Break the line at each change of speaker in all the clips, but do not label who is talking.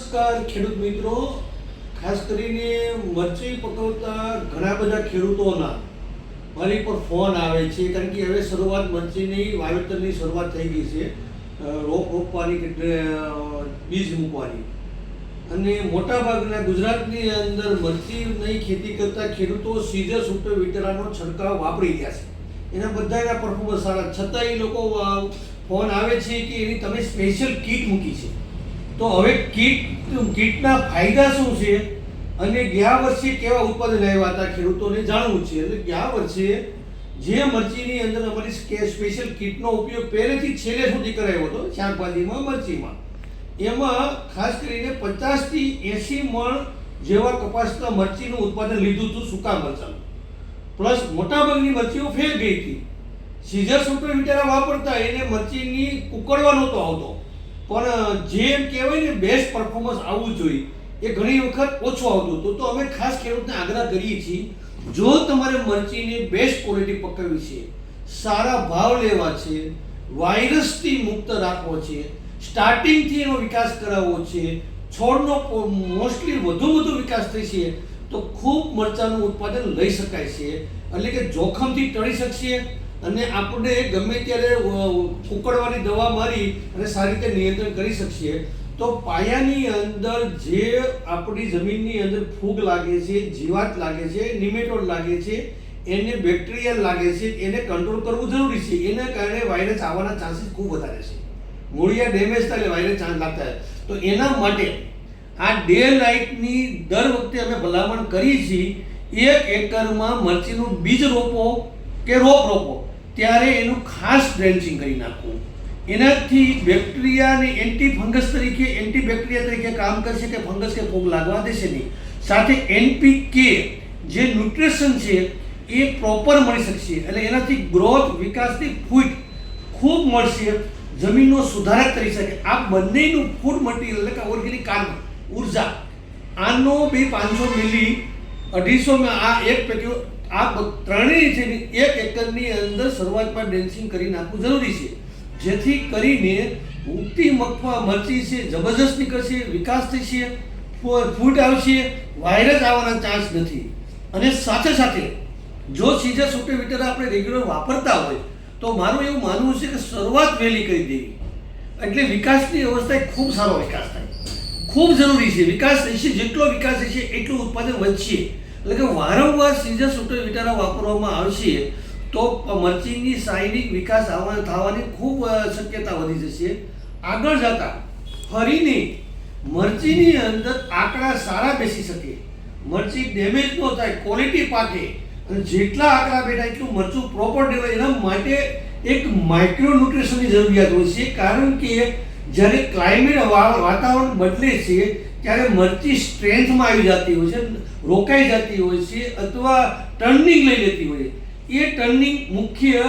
નમસ્કાર ખેડૂત મિત્રો, ખાસ કરીને મરચી પકવતા ઘણા બધા ખેડૂતોના મારી પર ફોન આવે છે, કારણ કે હવે શરૂઆત મરચીની વાવેતરની શરૂઆત થઈ ગઈ છે, રોપવાની કે બીજ મૂકવાની. અને મોટાભાગના ગુજરાતની અંદર મરચીની ખેતી કરતા ખેડૂતો સીઝર સુપર વિટરાનો છંટકાવ વાપરી રહ્યા છે. એના બધાના પરફોર્મન્સ સારા, છતાં એ લોકો ફોન આવે છે કે એની તમે સ્પેશિયલ કીટ મૂકી છે. તો હવે કીટના ફાયદા શું છે અને ગયા વર્ષે કેવા ઉત્પાદન આવ્યા હતા ખેડૂતોને જાણવું છે. એટલે ગયા વર્ષે જે મરચીની અંદર અમારી સ્પેશિયલ કીટનો ઉપયોગ પહેલેથી છેલ્લે સુધી કરાયો હતો, શાકભાજીમાં મરચીમાં, એમાં ખાસ કરીને 50 થી 80 મણ જેવા કપાસના મરચીનું ઉત્પાદન લીધું હતું, સૂકા મરચાનું. પ્લસ મોટાભાગની મરચીઓ ફેલ ગઈ હતી. સીઝર સુપર વિટારા વાપરતા એને મરચીની કુકડવા નહોતો આવતો, પણ જેમ કહેવાય ને બેસ્ટ પરફોર્મન્સ આવવું જોઈએ એ ઘણી વખત ઓછું આવતું હતું. તો અમે ખાસ ખેડૂતને આગ્રહ કરીએ છીએ, જો તમારે મરચીની બેસ્ટ ક્વોલિટી પકડવી છે, સારા ભાવ લેવા છે, વાયરસથી મુક્ત રાખવો છે, સ્ટાર્ટિંગથી એનો વિકાસ કરાવવો છે, છોડનો મોસ્ટલી વધુ વિકાસ થશે તો ખૂબ મરચાનું ઉત્પાદન લઈ શકાય છે. એટલે કે જોખમથી ટળી શકશે અને આપણે ગમે ત્યારે ઉકળવાની દવા મારી અને સારી રીતે નિયંત્રણ કરી શકીએ. તો પાયાની અંદર જે આપણી જમીનની અંદર ફૂગ લાગે છે, જીવાત લાગે છે, નિમેટોડ લાગે છે, એને બેક્ટેરિયા લાગે છે, એને કંટ્રોલ કરવું જરૂરી છે. એના કારણે વાયરસ આવવાના ચાન્સીસ ખૂબ વધારે છે. મૂળિયા ડેમેજ થાય એટલે વાયરસ ચાન્સ લાગતા હોય. તો એના માટે આ ડે લાઇટની દર વખતે અમે ભલામણ કરીએ છીએ. 1 એકરમાં મરચીનું બીજ રોપો કે રોપો ત્યારે એનું ખાસ ડ્રેન્ચિંગ કરી નાખવું. એનાથી બેક્ટેરિયા અને એન્ટી ફંગસ તરીકે, એન્ટી બેક્ટેરિયા તરીકે કામ કરશે કે ફંગસ કે ફૂગ લાગવા દેશે નહીં. સાથે એનપીકે જે ન્યુટ્રિશન છે એ પ્રોપર મળી શકશે. એટલે એનાથી ગ્રોથ, વિકાસની ફૂટ ખૂબ મળશે, જમીનનો સુધારક કરી શકે. આ બંનેનું ફૂડ મટીરિયલ એટલે કે ઓર્ગેનિક કાર્બન ઉર્જા, આનો 500 મિલી 250 આ એક પેકેટ, આ ત્રણેય છે 1 એકરની અંદર શરૂઆતમાં ડેન્સિંગ કરી નાખવું જરૂરી છે, જેથી કરીને ઉગતી મરચી છે જબરજસ્ત નીકળશે, વિકાસ થશે, ફૂટ આવશે, વાયરસ આવવાના ચાન્સ નથી. અને સાથે જો સીઝર સુપર વિટર આપણે રેગ્યુલર વાપરતા હોય તો મારું એવું માનવું છે કે શરૂઆત વહેલી કરી દેવી, એટલે વિકાસની અવસ્થાએ ખૂબ સારો વિકાસ થાય. ખૂબ જરૂરી છે, વિકાસ થશે, જેટલો વિકાસ થશે એટલું ઉત્પાદન વધશે. એટલે કે વારંવાર સીઝર સુપર વિટારા વાપરવામાં આવશે તો મરચીની શારીરિક વિકાસ થવાની ખૂબ શક્યતા વધી જશે. આગળ જતા ફરીને મરચીની અંદર આંકડા સારા બેસી શકે, મરચી ડેમેજ ન થાય, ક્વોલિટી પાકે, અને જેટલા આંકડા બેઠા એટલું મરચું પ્રોપર ડેવલપ. એના માટે એક માઇક્રો ન્યુટ્રિશનની જરૂરિયાત હોય છે, કારણ કે જ્યારે ક્લાઇમેટ વાતાવરણ બદલે છે ત્યારે મરચી સ્ટ્રેન્થમાં આવી જતી હોય છે, રોકાઈ જતી હોય છે, અથવા ટર્નિંગ લઈ લેતી હોય છે. એ ટર્નિંગ મુખ્ય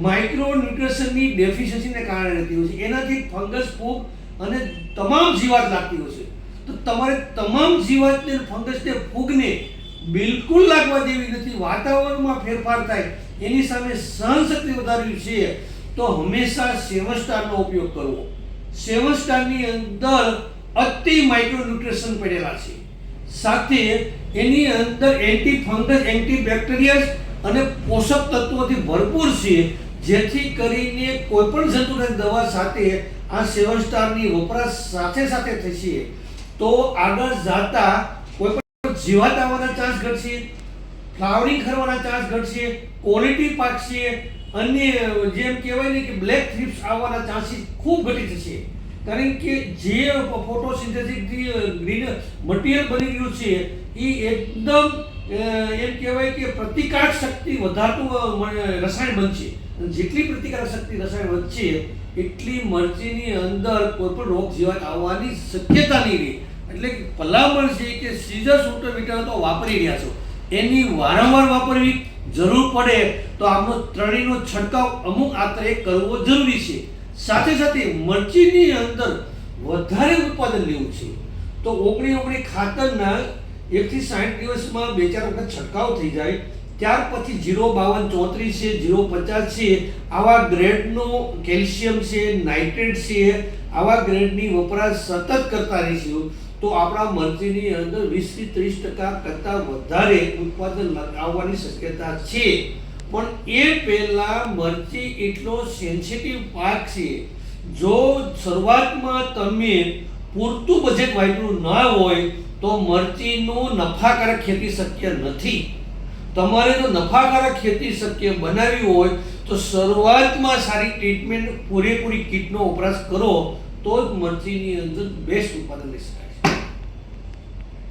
માઇક્રો ન્યુટ્રિશનની ડેફિશિયન્સીને કારણે રહેતી હોય છે. એનાથી ફંગસ, ફૂગ અને તમામ જીવાત લાગતી હોય છે. તો તમારે તમામ જીવાતને, ફંગસને, ફૂગને બિલકુલ લાગવા દેવી નથી. વાતાવરણમાં ફેરફાર થાય એની સામે સહનશક્તિ વધારવી છે તો હંમેશા 7 સ્ટારનો ઉપયોગ કરવો. 7 સ્ટારની અંદર અતિ માઇક્રો ન્યુટ્રિશન પડેલા છે, સાથે એની અંદર એન્ટી ફંગસ, એન્ટી બેક્ટેરિયા અને પોષક તત્વોથી ભરપૂર છે, જેથી કરીને કોઈ પણ જંતુનાશક દવા સાથે આ 7 સ્ટારની વપરાશ સાથે થશે તો આગળ જતા કોઈ પણ જીવાત આવવાના ચાન્સ ઘટશે, ફ્લાવરિંગ કરવાના ચાન્સ ઘટશે, ક્વોલિટી પાકશે, અને જેમ કહેવાય ને કે બ્લેક થ્રિપ્સ આવવાના ચાન્સીસ ખૂબ ઘટી જશે. કારણ કે જે ફોટોસિન્થેસિસથી ગ્રીન મટીરિયલ બની ગયું છે એ એકદમ એમ કહેવાય કે પ્રતિકારક શક્તિ વધારતું રસાયણ બનશે. જેટલી પ્રતિકારક શક્તિ રસાયણ વધશે એટલી મરચીની અંદર કોઈ પણ રોગ જીવાત આવવાની શક્યતા નહીં રહે. એટલે ભલામણ છે કે સીઝર સુપર વિટારા તો વાપરી રહ્યા છો, એની વારંવાર વાપરવી, જરૂર પડે તો આમનો ત્રણેયનો છંટકાવ અમુક આત્રે કરવો જરૂરી છે. સાથે મરચીની અંદર વધારે ઉત્પાદન લેવું છે તો ઓગણી ખાતરના 1 થી 60 દિવસમાં 2-4 વખત છંટકાવ થઈ જાય. ત્યાર પછી 05234 છે, 050 છે, આવા ગ્રેડનો કેલ્શિયમ છે, નાઇટ્રેટ છે, આવા ગ્રેડની વપરાશ સતત કરતા રહીશું તો આપણા મરચીની અંદર 20 થી 30% કરતાં વધારે ઉત્પાદન આવવાની શક્યતા છે. પણ એ પહેલાં મરચી એટલો સેન્સિટિવ પાક છે, જો શરૂઆતમાં તમે પૂરતું બજેટ વાપર્યું ના હોય તો મરચીનું નફાકારક ખેતી શક્ય નથી. તમારે જો નફાકારક ખેતી શક્ય બનાવવી હોય તો શરૂઆતમાં સારી ટ્રીટમેન્ટ, પૂરેપૂરી કીટનો વપરાશ કરો તો જ મરચીની અંદર બેસ્ટ ઉત્પાદન લઈ શકાય.